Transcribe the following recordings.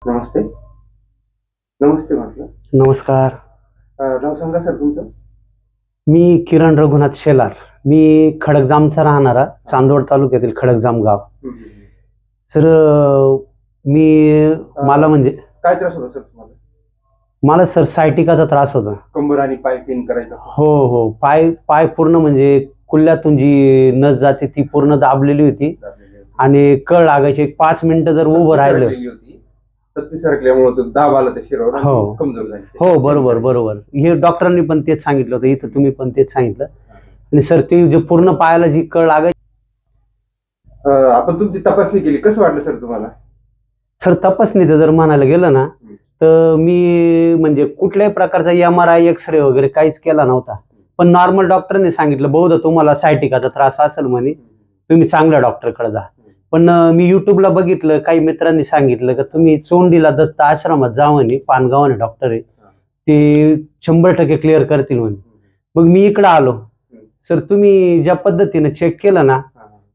नमस्ते. नमस्ते म्हटलं. नमस्कार. नाव सांगा सर तुमचं. मी किरण रघुनाथ शेलार. मी खडकजामचा राहणारा, चांदवड तालुक्यातील खडकजाम गाव. सर मी मला म्हणजे काय त्रास होता सर तुम्हाला? मला सर सायटिकाचा त्रास होता. कंबर आणि पाय पेन करायचा. हो हो, पाय पाय पूर्ण म्हणजे कुल्ल्यातून जी नस जाते ती पूर्ण दाबलेली होती आणि कळ लागायची. 5 मिनिटं जर उभं राहिलं तर ती सरकल्यामुळे तो दाब आला त्या शिरावर. हो कमजोर झाली. हो, बरोबर बरोबर. हे डॉक्टरांनी पण तेच सांगितलं होतं, इथं तुम्ही पण तेच सांगितलं. आणि सर ती जे पूर्ण पायाला जी कळ लागायची. आपण तुमची तपासणी केली, कसं वाटलं सर तुम्हाला? सर तपासणीचं जर म्हणायला गेलं ना तर मी म्हणजे कुठल्याही प्रकारचा MRI एक्सरे वगैरे काहीच केला नव्हता. पण नॉर्मल डॉक्टरने सांगितलं बहुधा तुम्हाला सायटिकाचा त्रास असेल म्हणे, तुम्ही चांगल्या डॉक्टरकडे जा. पण मी युट्यूबला बघितलं, काही मित्रांनी सांगितलं की तुम्ही चोंडीला दत्त आश्रमात जा म्हणे, पानगावाने डॉक्टर आहे, ते 100% क्लिअर करतील म्हणे. मग मी इकडं आलो. सर तुम्ही ज्या पद्धतीने चेक केलं ना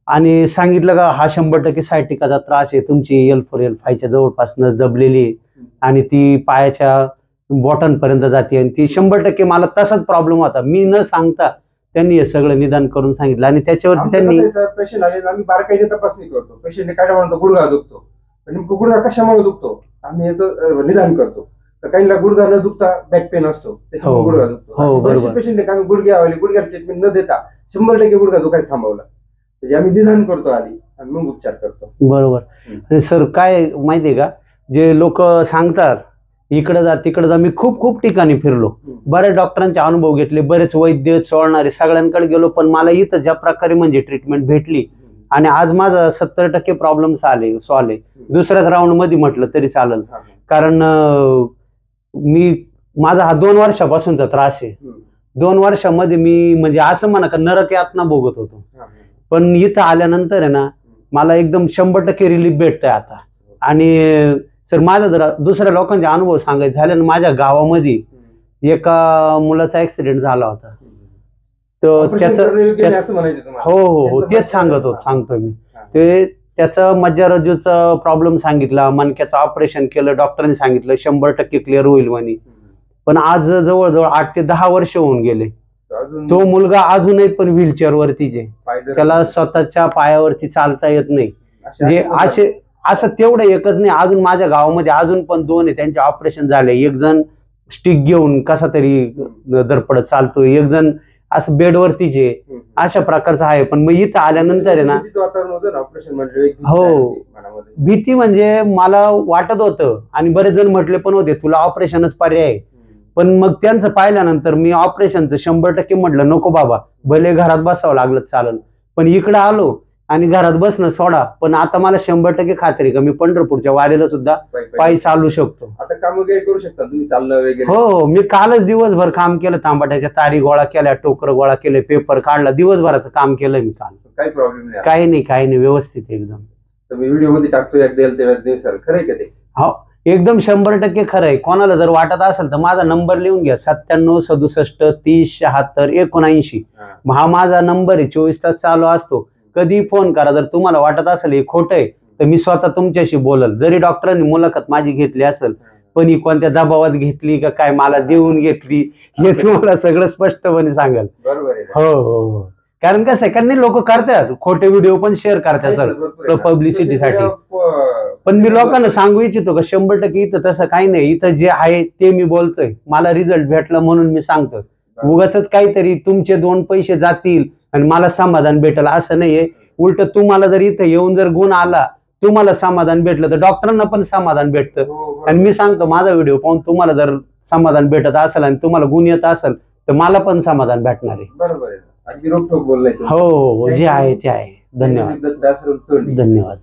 आणि सांगितलं का हा 100% सायटिकाचा त्रास आहे, तुमची L4 L5च्या जवळपास नस दबलेली आहे आणि ती पायाच्या बॉटनपर्यंत जाते आणि ती 100% मला तसाच प्रॉब्लेम होता. मी न सांगता त्यांनी हे सगळं निदान करून सांगितलं आणि त्याच्यावरती त्यांनी पेशंट आले, आम्ही बारकाईने तपासणी करतो. पेशंटने काय म्हणतो गुडघा दुखतो, नेमकं गुडघा कशामुळे दुखतो आम्ही याचं निदान करतो. तर काहींना गुडघा न दुखता बॅक पेन असतो, त्याच्यामुळे गुडघा दुखतो. हो बरोबर. पेशंट आम्ही गुडघ्याच्या ट्रीटमेंट न देता 100% गुडघा दुखायला थांबवला. म्हणजे आम्ही निदान करतो आधी आणि मग उपचार करतो. बरोबर. आणि सर काय माहितीये का, जे लोक सांगतात इकडे जा तिकडे जा, मी खूप खूप ठिकाणी फिरलो, बऱ्याच डॉक्टरांचे अनुभव घेतले, बरेच वैद्य चोळणारे सगळ्यांकडे गेलो, पण मला इथं ज्या प्रकारे म्हणजे ट्रीटमेंट भेटली आणि आज माझा 70% प्रॉब्लेम सॉल्व्ह आहे. दुसऱ्याच राऊंड मध्ये म्हटलं तरी चालेल, कारण मी माझा हा 2 वर्षापासूनचा त्रास आहे. 2 वर्षामध्ये मी म्हणजे असं म्हणा का नरक यातना भोगत होतो, पण इथं आल्यानंतर आहे ना मला एकदम 100% रिलीफ भेटतंय आता. आणि सर माझा जरा दुसऱ्या लोकांचे अनुभव सांगायचे झाले ना, माझ्या गावामध्ये एका मुलाचा ऍक्सिडेंट झाला होता, तर त्याचं हो हो हो तेच सांगतो मी. ते त्याचं मज्जारज्जूचा प्रॉब्लेम सांगितला, मणक्याचं ऑपरेशन केलं, डॉक्टरांनी सांगितलं 100% क्लिअर होईल म्हणे. पण आज जवळजवळ 8 ते 10 वर्ष होऊन गेले. तो मुलगा अजूनही पण व्हीलचेअर वरतीच आहे, त्याला स्वतःच्या पायावरती चालता येत नाही. म्हणजे असं तेवढं एकच नाही, अजून माझ्या गावामध्ये अजून पण 2 आहे, त्यांचे ऑपरेशन झाले. एक जण स्टिक घेऊन कसा तरी धडपडत चालतोय, एक जण असं बेडवरतीच आहे, अशा प्रकारचं आहे. पण मग इथं आल्यानंतर आहे ना हो भीती म्हणजे मला वाटत होतं आणि बरेच जण म्हटले पण होते तुला ऑपरेशनच पर्याय आहे. पण मग त्यांचं पाहिल्यानंतर मी ऑपरेशनचं 100% म्हटलं नको बाबा, भले घरात बसावं लागलं चालेल, पण इकडं आलो आणि घरात बसणं सोडा. पण आता मला 100% खात्री का मी पंढरपूरच्या वारीला सुद्धा पायी चालू शकतो. आता काम वगैरे करू शकता तुम्ही, चालणं वगैरे. हो, मी कालच दिवसभर काम केलं, तांबाट्याच्या तारी गोळा केल्या, टोकर गोळा केले, पेपर काढला, दिवसभराचं काम केलं मी काल. काही प्रॉब्लेम नाही? काही नाही व्यवस्थित एकदम. तर मी व्हिडिओ मध्ये टाकतो, खरंय का ते? हो एकदम 100% खरं आहे. कोणाला जर वाटत असेल तर माझा नंबर लिहून घ्या, 97 67 30 76 79. हा माझा नंबर आहे, 24 तास चालू असतो, कधी फोन करा. जर तुम्हाला वाटत असेल हे खोटं आहे तर मी स्वतः तुमच्याशी बोलल. जरी डॉक्टरांनी मुलाखत माझी घेतली असेल पण ही कोणत्या दबावात घेतली का काय, मला देऊन घेतली हे तुम्हाला सगळं स्पष्टपणे सांगाल. बरोबर आहे. हो हो हो, कारण का सेकंडनी लोक करतात, खोटे व्हिडिओ पण शेअर करतात सर पब्लिसिटीसाठी. पण मी लोकांना सांगू इच्छितो का 100% इथं तसं काही नाही, इथं जे आहे ते मी बोलतोय, मला रिझल्ट भेटला म्हणून मी सांगतोय. उगाच काहीतरी तुमचे 2 पैसे जातील आणि मला समाधान भेटलं असं नाहीये. उलट तुम्हाला जर इथं येऊन जर गुण आला, तुम्हाला समाधान भेटलं तर डॉक्टरांना पण समाधान भेटतं. आणि मी सांगतो माझा व्हिडिओ पाहून तुम्हाला जर समाधान भेटत असेल आणि तुम्हाला गुण येत असेल तर मला पण समाधान भेटणार आहे. बरोबर आहे, अगदी रोखोक बोललाय. हो हो, जे आहे ते आहे. धन्यवाद. धन्यवाद.